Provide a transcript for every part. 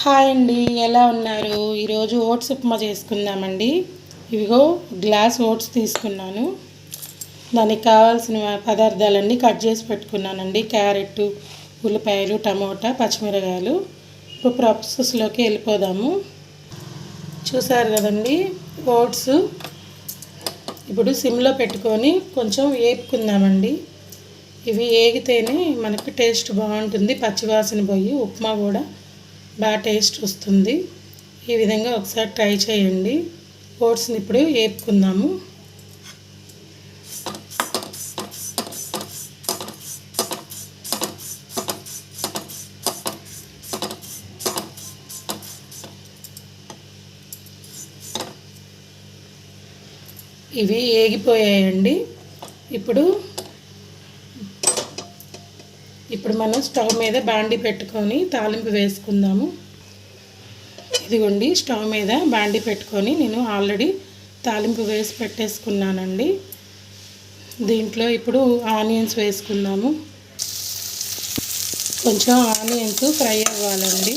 Hi అండి, ఎలా ఉన్నారు? ఈరోజు ఓట్స్ ఉప్మా చేసుకుందామండి. ఇవిగో గ్లాస్ ఓట్స్ తీసుకున్నాను. దానికి కావాల్సిన పదార్థాలన్నీ కట్ చేసి పెట్టుకున్నానండి. క్యారెట్, ఉల్లిపాయలు, టమోటా, పచ్చిమిరకాయలు. ఇప్పుడు ప్రాసెస్లోకి వెళ్ళిపోదాము. చూసారు కదండి ఓట్స్. ఇప్పుడు సిమ్లో పెట్టుకొని కొంచెం వేపుకుందామండి. ఇవి వేగితేనే మనకు టేస్ట్ బాగుంటుంది. పచ్చివాసన పోయి ఉప్మా కూడా బాగా టేస్ట్ వస్తుంది. ఈ విధంగా ఒకసారి ట్రై చేయండి. ఓట్స్ని ఇప్పుడు వేపుకుందాము. ఇవి వేగిపోయాయండి. ఇప్పుడు మనం స్టవ్ మీద బాండి పెట్టుకొని తాలింపు వేసుకుందాము. ఇదిగోండి, స్టవ్ మీద బాండి పెట్టుకొని నేను ఆల్రెడీ తాలింపు వేసి పెట్టేసుకున్నానండి. దీంట్లో ఇప్పుడు ఆనియన్స్ వేసుకుందాము. కొంచెం ఆనియన్స్ ఫ్రై అవ్వాలండి.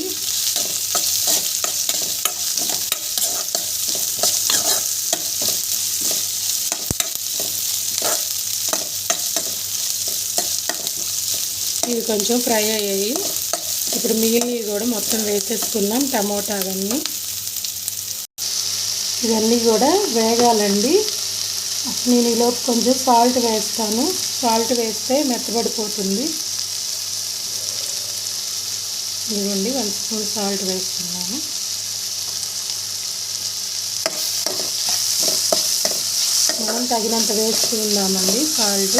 ఇవి కొంచెం ఫ్రై అయ్యాయి. ఇప్పుడు మిగిలినవి కూడా మొత్తం వేసేసుకుందాం. టమోటా ఇవన్నీ కూడా వేగాలండి. నేను ఈలోపు కొంచెం సాల్ట్ వేస్తాను. సాల్ట్ వేస్తే మెత్తబడిపోతుంది. ఇదిగోండి, 1 స్పూన్ సాల్ట్ వేస్తున్నాను. మనం తగినంత వేసుకుందామండి సాల్ట్.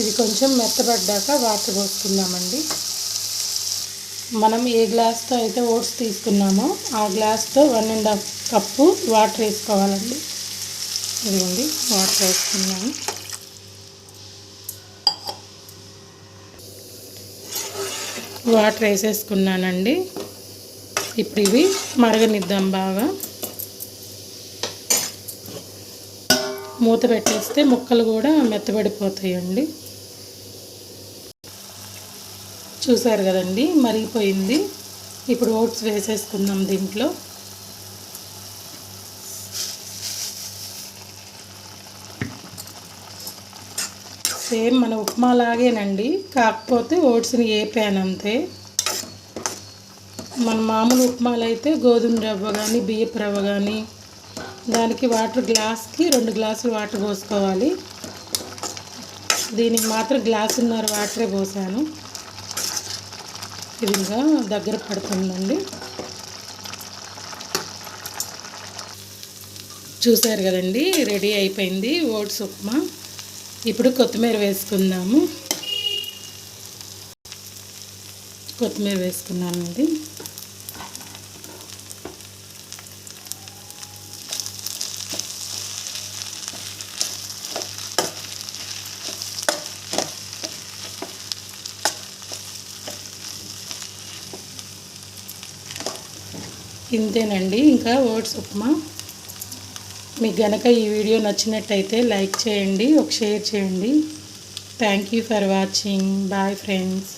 ఇది కొంచెం మెత్తబడ్డాక వాటర్ పోసుకుందామండి. మనం ఏ గ్లాస్తో అయితే ఓట్స్ తీసుకున్నామో ఆ గ్లాస్తో 1.5 కప్పు వాటర్ వేసుకోవాలండి. ఇదిగోండి, వాటర్ వేసుకున్నాము. వాటర్ వేసేసుకున్నానండి. ఇప్పుడు ఇవి మరగనిద్దాం బాగా. మూత పెట్టేస్తే ముక్కలు కూడా మెత్తబడిపోతాయండి. చూసారు కదండి, మరిగిపోయింది. ఇప్పుడు ఓట్స్ వేసేసుకుందాం దీంట్లో. సేమ్ మన ఉప్మా లాగేనండి, కాకపోతే ఓట్స్ని వేపానంతే. మన మామూలు ఉప్మాలు అయితే గోధుమ రవ్వ కానీ బియ్యపు రవ్వ కానీ దానికి వాటర్ గ్లాస్కి 2 గ్లాసులు వాటర్ పోసుకోవాలి. దీనికి మాత్రం గ్లాసున్నర వాటరే పోసాను. ఇదిగా దగ్గర పడుతుందండి. చూసారు కదండి, రెడీ అయిపోయింది ఓట్స్ ఉప్మా. ఇప్పుడు కొత్తిమీర వేసుకుందాము. కొత్తిమీర వేసుకున్నానండి. ఇంతేనండి ఇంకా ఓట్స్ ఉప్మా. మీకు గనక ఈ వీడియో నచ్చినట్టయితే లైక్ చేయండి, ఒక షేర్ చేయండి. Thank you for watching. Bye friends.